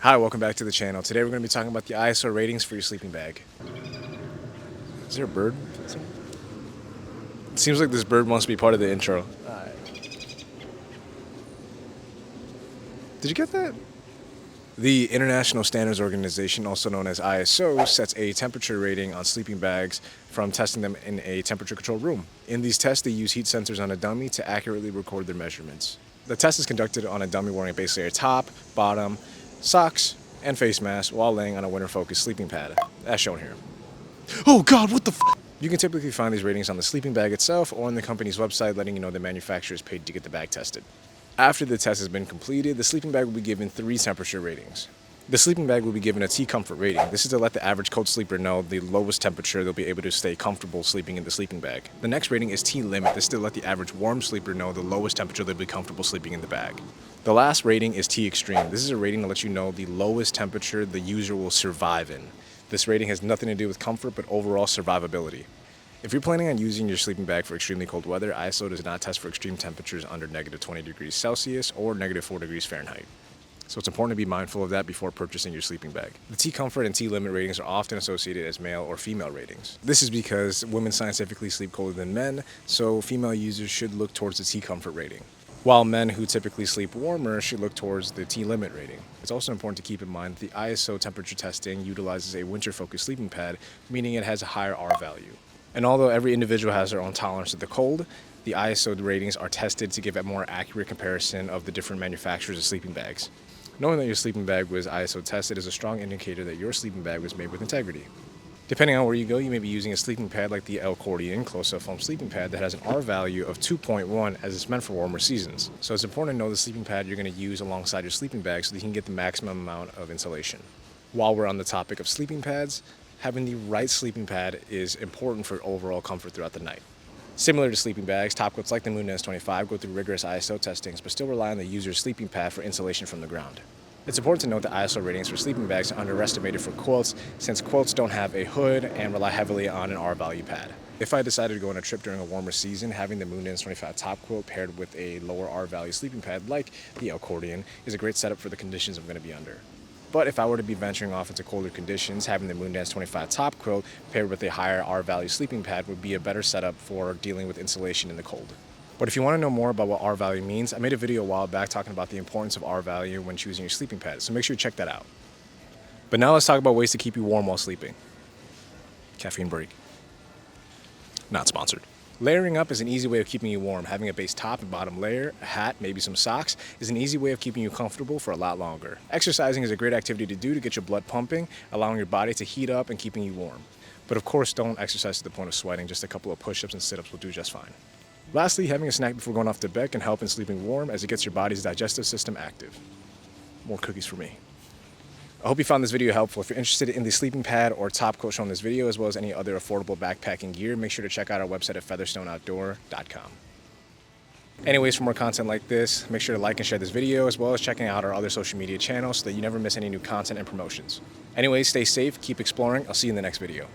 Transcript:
Hi, welcome back to the channel. Today we're going to be talking about the ISO ratings for your sleeping bag. Is there a bird? It seems like this bird wants to be part of the intro. Did you get that? The International Standards Organization, also known as ISO, sets a temperature rating on sleeping bags from testing them in a temperature-controlled room. In these tests, they use heat sensors on a dummy to accurately record their measurements. The test is conducted on a dummy wearing a base layer top, bottom, socks, and face mask while laying on a winter-focused sleeping pad, as shown here. Oh God, what the f? You can typically find these ratings on the sleeping bag itself or on the company's website, letting you know the manufacturer is paid to get the bag tested. After the test has been completed, the sleeping bag will be given 3 temperature ratings. The sleeping bag will be given a T-comfort rating. This is to let the average cold sleeper know the lowest temperature they'll be able to stay comfortable sleeping in the sleeping bag. The next rating is T-limit. This is to let the average warm sleeper know the lowest temperature they'll be comfortable sleeping in the bag. The last rating is T-extreme. This is a rating to let you know the lowest temperature the user will survive in. This rating has nothing to do with comfort, but overall survivability. If you're planning on using your sleeping bag for extremely cold weather, ISO does not test for extreme temperatures under negative 20 degrees Celsius or negative 4 degrees Fahrenheit. So it's important to be mindful of that before purchasing your sleeping bag. The T-comfort and T-limit ratings are often associated as male or female ratings. This is because women scientifically sleep colder than men, so female users should look towards the T-comfort rating, while men who typically sleep warmer should look towards the T-limit rating. It's also important to keep in mind that the ISO temperature testing utilizes a winter-focused sleeping pad, meaning it has a higher R value. And although every individual has their own tolerance to the cold, the ISO ratings are tested to give a more accurate comparison of the different manufacturers of sleeping bags. Knowing that your sleeping bag was ISO tested is a strong indicator that your sleeping bag was made with integrity. Depending on where you go, you may be using a sleeping pad like the accordion close-up foam sleeping pad that has an R value of 2.1 as it's meant for warmer seasons. So it's important to know the sleeping pad you're going to use alongside your sleeping bag so that you can get the maximum amount of insulation. While we're on the topic of sleeping pads, having the right sleeping pad is important for overall comfort throughout the night. Similar to sleeping bags, topcoats like the Moondance 25 go through rigorous ISO testings, but still rely on the user's sleeping pad for insulation from the ground. It's important to note that ISO ratings for sleeping bags are underestimated for quilts, since quilts don't have a hood and rely heavily on an R value pad. If I decided to go on a trip during a warmer season, having the Moondance 25 top quilt paired with a lower R value sleeping pad like the accordion is a great setup for the conditions I'm going to be under. But if I were to be venturing off into colder conditions, having the Moondance 25 top quilt paired with a higher R value sleeping pad would be a better setup for dealing with insulation in the cold. But if you want to know more about what R value means, I made a video a while back talking about the importance of R value when choosing your sleeping pad, so make sure you check that out. But now let's talk about ways to keep you warm while sleeping. Caffeine break. Not sponsored. Layering up is an easy way of keeping you warm. Having a base top and bottom layer, a hat, maybe some socks, is an easy way of keeping you comfortable for a lot longer. Exercising is a great activity to do to get your blood pumping, allowing your body to heat up and keeping you warm. But of course, don't exercise to the point of sweating. Just a couple of push-ups and sit-ups will do just fine. Lastly, having a snack before going off to bed can help in sleeping warm as it gets your body's digestive system active. More cookies for me. I hope you found this video helpful. If you're interested in the sleeping pad or top coat shown in this video, as well as any other affordable backpacking gear, make sure to check out our website at featherstoneoutdoor.com. Anyways, for more content like this, make sure to like and share this video, as well as checking out our other social media channels so that you never miss any new content and promotions. Anyways, stay safe, keep exploring. I'll see you in the next video.